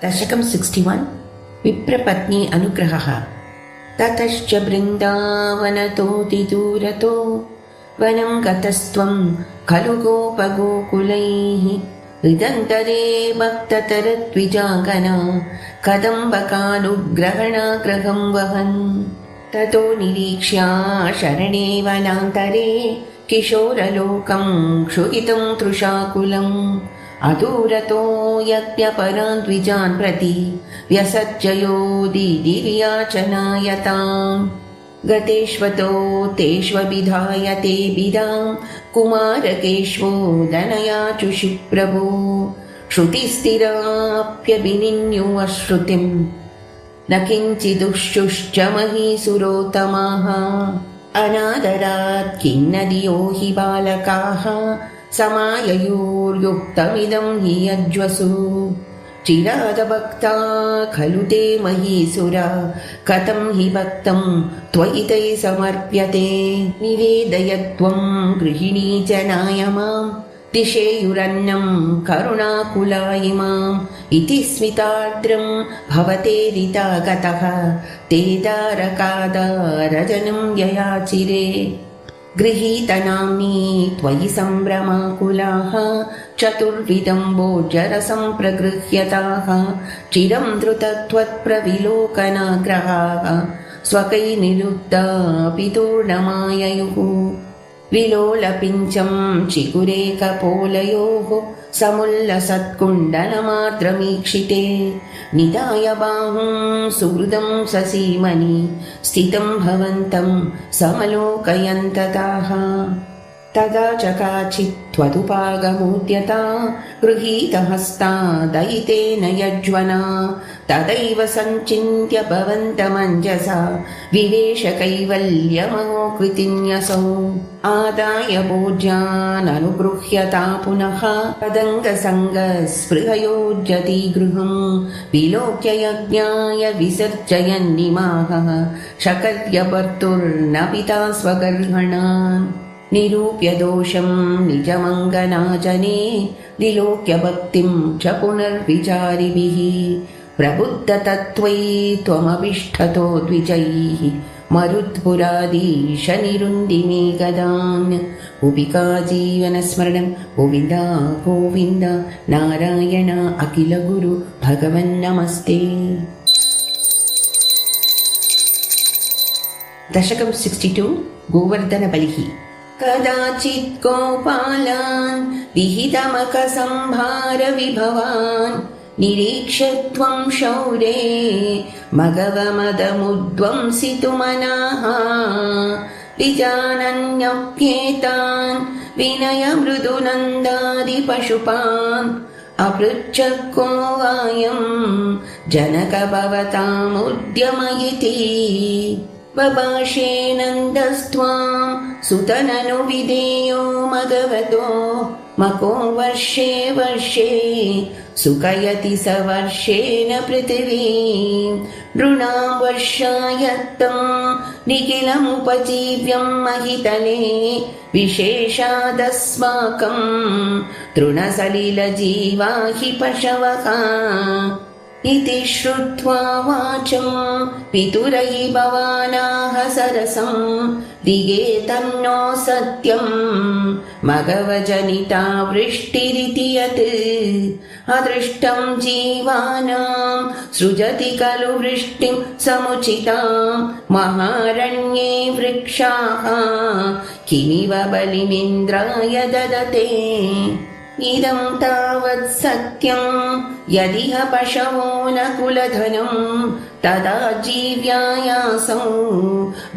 दशकं 61 विप्रपत्नी अनुग्रहः। ततश्च बृन्दावनतोऽतिदूरतो वनं गतस्त्वं खलु गोपगोकुलैः हृदन्तरे भक्ततरद्विजागना कदम्बकानुग्रहणाग्रहं वहन् ततो निरीक्ष्या शरणे वनान्तरे किशोरलोकं क्षुधितं तृषाकुलम् अदूरतो यज्ञपरान् द्विजान् प्रति व्यसज्जयो दिदिर्याचनायताम् गतेष्वतो तेष्वभिधाय ते बिदां कुमारकेष्वो दनयाचुषि प्रभो श्रुतिस्थिराप्यभिनिन्यु अश्रुतिं न किञ्चिदुश्चुश्च महीसुरोत्तमाः अनादरात् किन्नदियो हि बालकाः समाययोर्युक्तमिदं हि यज्वसु चिरादभक्ता खलु ते महीसुरा कथं हि भक्तं त्वयि ते समर्प्यते निवेदयत्वं गृहिणी जनाय मां दिशेयुरन्नं करुणाकुला इमाम् इति स्मितार्द्रं भवतेरिता गतः ते दारकादारजनं ययाचिरे गृहीतनाम्नी त्वयि सम्भ्रमाकुलाः चतुर्विधं भोजरसं प्रगृह्यताः चिरं धृतत्वत्प्रविलोकनाग्रहाः स्वकैर्निरुद्धा पितूर्णमाययुः विलोलपिञ्चं चिकुरेकपोलयोः समुल्लसत्कुण्डलमात्रमीक्षिते निधाय बाहुं सुहृदं ससीमनि स्थितं भवन्तं समलोकयन्तताः तदा च काचित् त्वदुपागमोद्यता गृहीतहस्ता दयितेन यज्वना तदैव सञ्चिन्त्य भवन्तमञ्जसा विवेश कैवल्यमहोकृतिन्यसौ आदाय भोज्याननुगृह्यता पुनः तदङ्गसङ्गस्पृहयोज्यति गृहं विलोक्य यज्ञाय विसर्जयन्निमाः शकर्यभर्तुर्न पिता स्वगर्हणान् निरूप्य दोषं निजमङ्गनाजने विलोक्य भक्तिं च पुनर्विचारिभिः प्रबुद्धतत्त्वै त्वमभिष्ठतो द्विजैः मरुत्पुराधीश निरुन्दिमे गदान् उपिका जीवनस्मरणं गोविन्द गोविन्द नारायण अखिल गुरु भगवन्नमस्ते। दशकं 62 गोवर्धनबलिः। कदाचित् गोपालान् विहितमखसंहारविभवान् निरीक्ष्य त्वं शौरे मघवमदमुद्वंसितुमनाः विजानन्यप्येतान् विनयमृदुनन्दादिपशुपान् अपृच्छत् को वायं जनक भवतामुद्यमयिति बभाषे नन्दस्त्वां सुतननुविधेयो मघवतो मको वर्षे वर्षे सुखयति स वर्षेण पृथिवीं नृणां वर्षायत्तं निखिलमुपजीव्यं महितले विशेषादस्माकं तृणसलिलजीवा हि पशवः इति श्रुत्वा वाचं पितुरैः भवानाः सरसं दिगे तन्नो सत्यं मघवजनिता वृष्टिरिति यत् अदृष्टं जीवानां सृजति खलु वृष्टिं समुचितां महारण्ये वृक्षाः किमिव बलिमिन्द्राय ददते इदं तावत् सत्यं यदिह पशवो न कुलधनं तदा जीव्यायासौ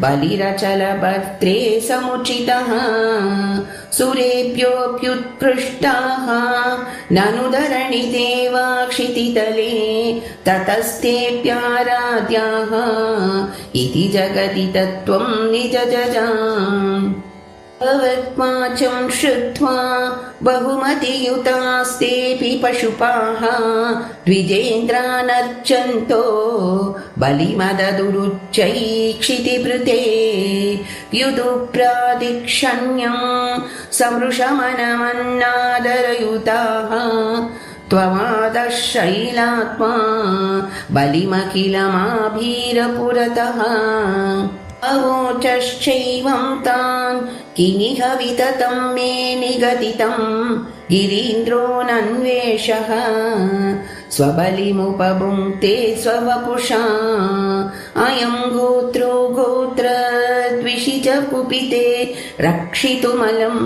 बलिरचलभर्त्रे समुचितः सुरेभ्योऽप्युत्कृष्टाः ननु धरणिदेवा क्षितितले ततस्तेऽप्याराध्याः इति जगति तत्त्वं निजजजाम् भवत्वाचं श्रुत्वा बहुमतियुतास्तेऽपि पशुपाः द्विजेन्द्रानर्चन्तो बलिमददुरुच्चैक्षितिभृते युदुप्रादिक्षण्यं समृषमनमन्नादरयुताः त्वमादः शैलात्मा बलिमखिलमाभीरपुरतः अवोचश्चैवं तान् किमिह विततं मे निगदितं गिरीन्द्रोऽनन्वेषः स्वबलिमुपभुङ्क्ते स्ववपुषा अयं गोत्रो गोत्रद्विषिच कुपिते रक्षितुमलं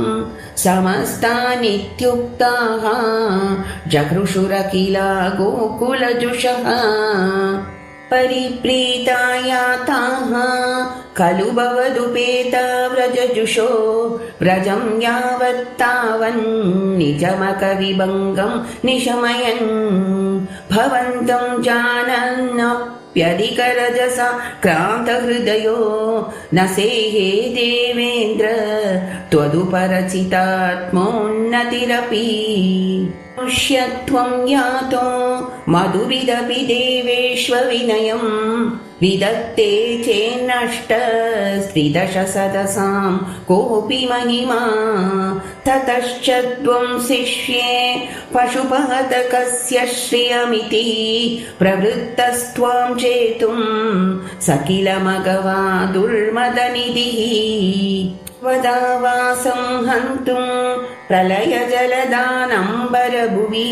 समस्तानित्युक्ताः जघृषुरखिला गोकुलजुषः परिप्रीता याताः खलु भवदुपेता व्रजजुषो व्रजं यावत्तावन्निजमकविभङ्गं निशमयन् भवन्तं जानन्नप्यधिकरजसा क्रान्तहृदयो न सेहे देवेन्द्र त्वदुपरचितात्मोन्नतिरपि मनुष्यत्वं यातो मधुविदपि देवेष्वविनयं विदत्ते चेन्नष्टस्त्रिदशशतसां कोऽपि महिमा ततश्च त्वं शिष्ये पशुपहतकस्य श्रियमिति प्रवृत्तस्त्वां चेतुं स किल मघवा दुर्मदनिधिः वदावासं हन्तुं प्रलयजलदानम्बरभुवि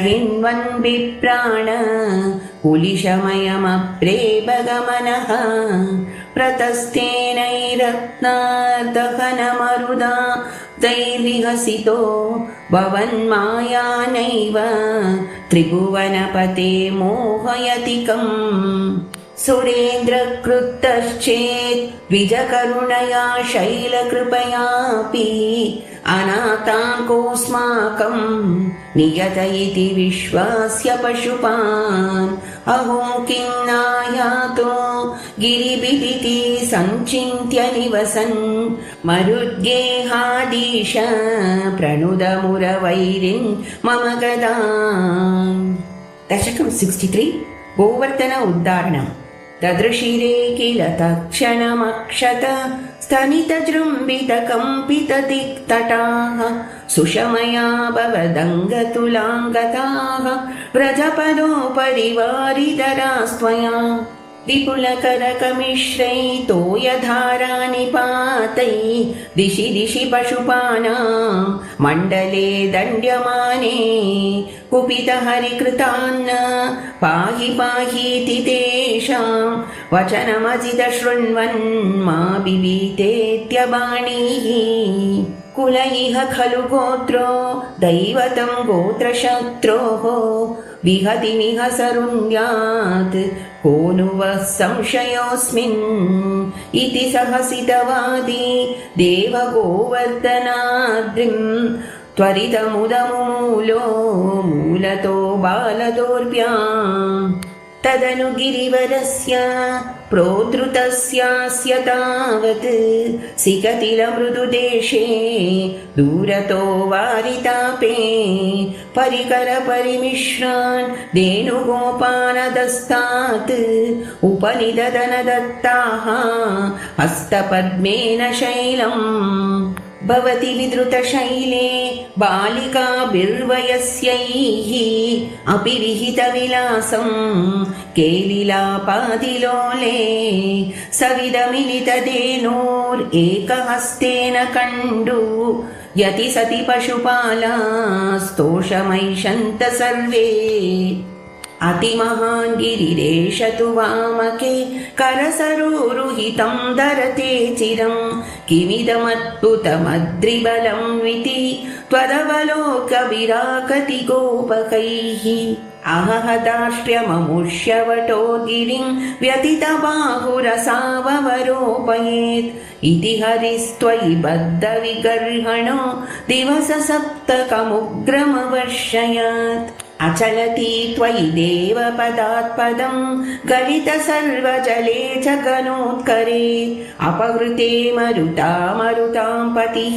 हिन्वन् विप्राण कुलिशमयमप्रेपगमनः प्रतस्तेनैरत्नदहनमरुदा तैर्विहसितो भवन्मायानैव त्रिभुवनपते मोहयतिकम् सुरेन्द्रकृतश्चेत् द्विजकरुणया शैलकृपयापि अनाथाकोऽस्माकं नियत इति विश्वास्य पशुपान् अहो किं नायातो गिरिभिदिति सञ्चिन्त्य निवसन् मरुद्गेहादीश प्रणुदमुरवैरिन् मम गदा। दशकं 63 गोवर्धन उद्धारणम् ददृशिरे किल तत्क्षणमक्षत स्तनितजृम्बितकम्पितदिक्तटाः सुषमया भवदङ्गतुलाङ्गताः व्रजपदोपरिवारिधरास्त्वया विपुलकरकमिश्रैतो यधारानिपातै दिशि दिशि पशुपानां मण्डले दण्ड्यमाने कुपितहरिकृतान्न पाहि पाहीति तेषां वचनमजिद शृण्वन् मा बिभीतेत्यबाणीः कुल इह खलु गोत्रो दैवतं गोत्रशत्रोः विहतिमिह सरुण्यात् को नु वः संशयोऽस्मिन् इति सहसितवादी देवगोवर्धनाद्रिं त्वरितमुदमुमूलो मूलतो बालदोर्भ्याम् तदनु गिरिवरस्य प्रोद्धृतस्यास्य तावत् सिकतिलमृदुदेशे दूरतो वारितापे परिकरपरिमिश्रान् धेनुगोपानदस्तात् उपनिदधनदत्ताः हस्तपद्मेन शैलम् भवति विधृतशैले बालिकाभिर्वयस्यैः अपि विहितविलासं केलिलापादिलोले सविदमिलितधेनोरेकहस्तेन कण्डु यति सति पशुपालास्तोषमैषन्त सर्वे अतिमहान् गिरिरेष तु वामके करसरोरुहितं धरते चिरं किमिदमद्भुतमद्रिबलं विति त्वदवलोकविराकति गोपकैः अहहदाष्ट्र्यममुष्यवटो गिरिं व्यतितबाहुरसावरोपयेत् इति हरिस्त्वयि बद्धविगर्हणो दिवससप्तकमुग्रमवर्षयत् अचलति त्वयि देवपदात्पदं गलित सर्वजले च गणोत्करे अपहृते मरुतां पतिः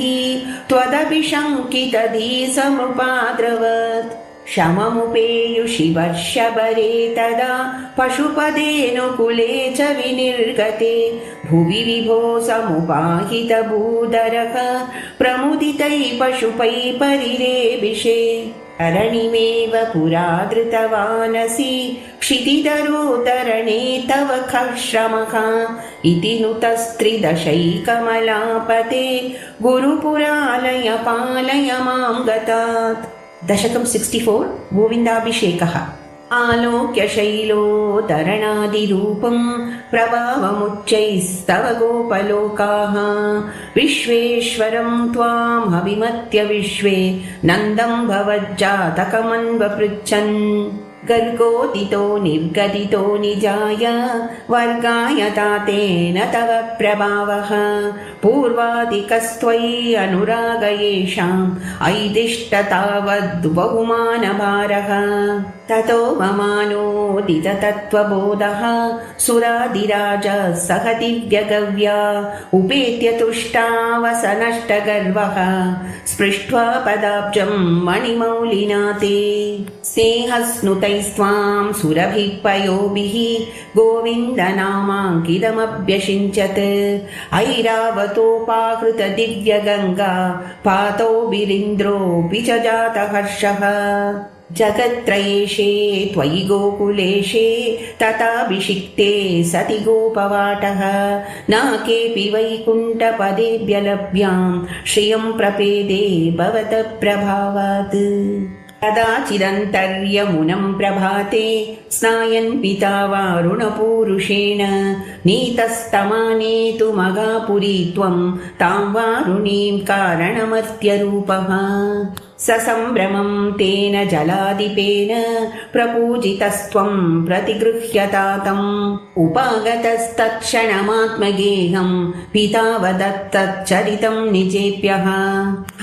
त्वदपि शङ्कितधीसमुपाद्रवत् शममुपेयुषि वर्षभरे तदा पशुपदेऽनुकूले च विनिर्गते भुवि विभो समुपाहितभूधरः प्रमुदितैः पशुपैः परिरेभिषे तरणिमेव पुरा धृतवानसि क्षितिधरोतरणे तव खः श्रमः इति नुतस्त्रिदशैकमलापते गुरुपुरालय पालय मां गतात्। दशकं 64 गोविन्दाभिषेकः। आलोक्य शैलोतरणादिरूपं प्रभावमुच्चैस्तव गोपलोकाः विश्वेश्वरं त्वाम् अभिमत्य विश्वे नन्दं भवज्जातकमन्वपृच्छन् गर्गोदितो निर्गदितो निजाय वर्गाय तातेन तव प्रभावः पूर्वादिकस्त्वयि अनुराग येषाम् ऐदिष्टतावद्बहुमानभारः ततो ममानोदित तत्त्वबोधः सुरादिराज सह दिव्यगव्या उपेत्य तुष्टावसनष्टगर्वः स्पृष्ट्वा पदाब्जं मणिमौलिना ते स्नेहस्नुतैस्त्वां सुरभिः पयोभिः गोविन्दनामाङ्कितमभ्यषिञ्चत् ऐरावतोपाहृत दिव्यगङ्गा पातोभिरिन्द्रोऽपि च जातहर्षः जगत्त्रयेशे त्वयि गोकुलेशे तथाभिषिक्ते सति गोपवाटः न केऽपि वैकुण्ठपदेभ्य लभ्यां श्रियं प्रपेदे भवतः प्रभावात्। कदाचिदन्तर्यमुनं प्रभाते स्नायन् पिता वारुणपूरुषेण नीतस्तमानेतु मगापुरी त्वं तां वारुणीं कारणमर्त्यरूपः ससम्भ्रमं तेन जलाधिपेन प्रपूजितस्त्वं प्रतिगृह्यतातम् उपागतस्तत्क्षणमात्मगेहं पिता वदत्तच्चरितं निजेभ्यः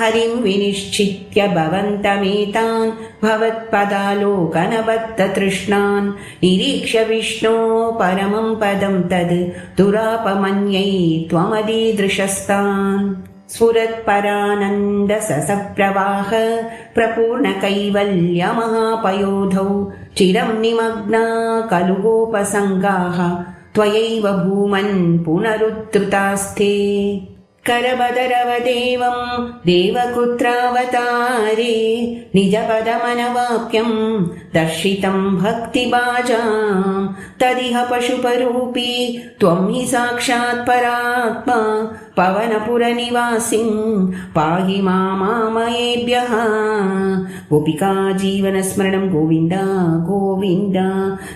हरिं विनिश्चित्य भवन्तमेतान् भवत्पदालोकनबद्धतृष्णान् निरीक्ष्य विष्णो परमं पदं तद् दुरापमन्यै त्वमदीदृशस्तान् स्फुरत्परानन्दससप्रवाह प्रपूर्णकैवल्यमहापयोधौ चिरं निमग्ना खलु गोपसङ्गाः त्वयैव भूमन् पुनरुद्धृतास्ते करबदरवदेवं देवकुत्रावतारे निजपदमनवाप्यं दर्शितं भक्तिभाजां तदिह पशुपरूपी त्वं हि साक्षात् परात्मा पवनपुरनिवासिं पाहि मामामयेभ्यः। गोपिका जीवनस्मरणं गोविन्द गोविन्द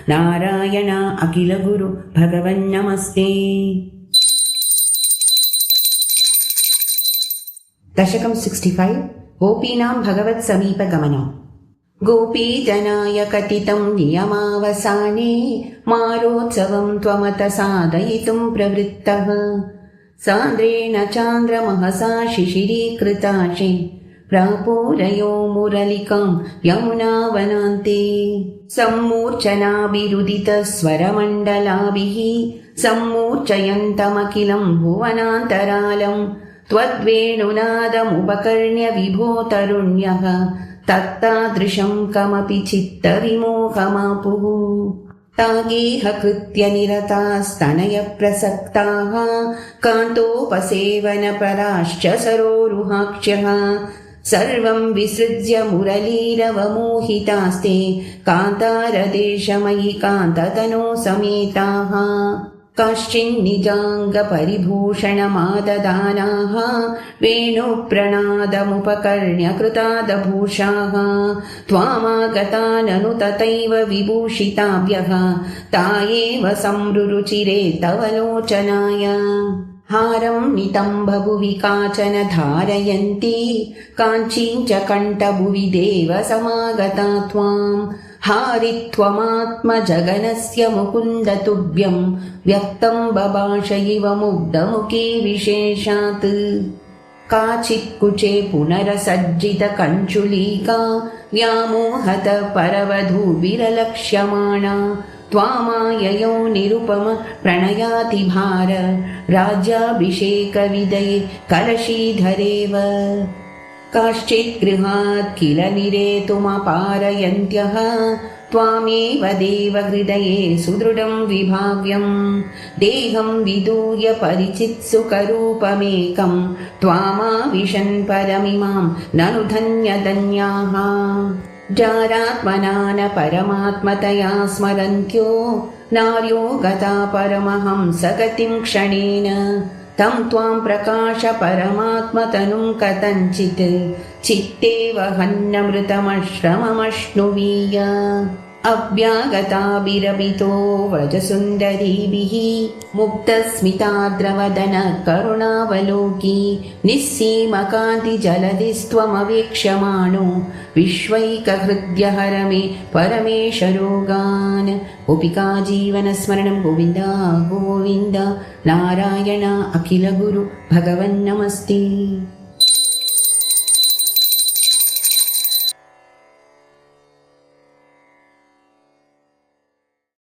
नारायण अखिलगुरु भगवन्नमस्ते। दशकं 65 गोपीनां भगवत्समीपगमनम्। गोपीजनाय कथितं नियमावसाने मारोत्सवं त्वमत साधयितुं प्रवृत्तः सान्द्रेण चान्द्रमहसा शिशिरीकृताशे प्रापूरयो मुरलिकां यमुनावनान्ते सम्मूर्छनाभिरुदितस्वरमण्डलाभिः सम्मूर्छयन्तमखिलं भुवनान्तरालम् त्वद्वेणुनादमुपकर्ण्य विभो तरुण्यः तत्तादृशं कमपि चित्तविमोहमापुः तागेह कृत्य निरतास्तनयप्रसक्ताः कान्तोपसेवनपराश्च सरोरुहाक्ष्यः सर्वं विसृज्य मुरलीरवमोहितास्ते कान्तारदेशमयि कान्ततनो समेताः काश्चिन्निजाङ्गपरिभूषणमाददानाः वेणुप्रणादमुपकर्ण्य कृतादभूषाः त्वामागताननु तथैव विभूषिताभ्यः ता एव संरुरुचिरे तव लोचनाय हारं नितम्बभुवि काचन धारयन्ती काञ्चीं च कण्ठभुवि देव समागता त्वाम् हारित्वमात्मजगनस्य मुकुन्द तुभ्यं व्यक्तं बभाष इव मुग्धमुखी विशेषात् काचित् कुचे पुनरसज्जितकञ्चुलीका व्यामोहत परवधूभिरलक्ष्यमाणा त्वामाययौ निरुपम प्रणयातिभार राज्याभिषेकविदये कलशीधरेव काश्चित् गृहात् किल निरेतुमपारयन्त्यः त्वामेव देवहृदये सुदृढं विभाव्यं देहं विदूय परिचित्सुखरूपमेकं त्वामाविशन् परमिमां ननु धन्यधन्याः जारात्मना न परमात्मतया स्मरन्त्यो नार्यो गता परमहंसगतिं क्षणेन तं त्वां प्रकाश परमात्मतनुं कथञ्चित् चित्ते वहन्नमृतमश्रममश्नुवीय अव्यागताभिरभितो व्रजसुन्दरीभिः मुक्तस्मिताद्रवदन करुणावलोकी निस्सीमकान्तिजलधिस्त्वमवेक्ष्यमाणो विश्वैकहृद्य मे परमेशरोगान् गोपिका जीवनस्मरणं गोविन्द गोविन्द नारायण अखिलगुरु भगवन्नमस्ते।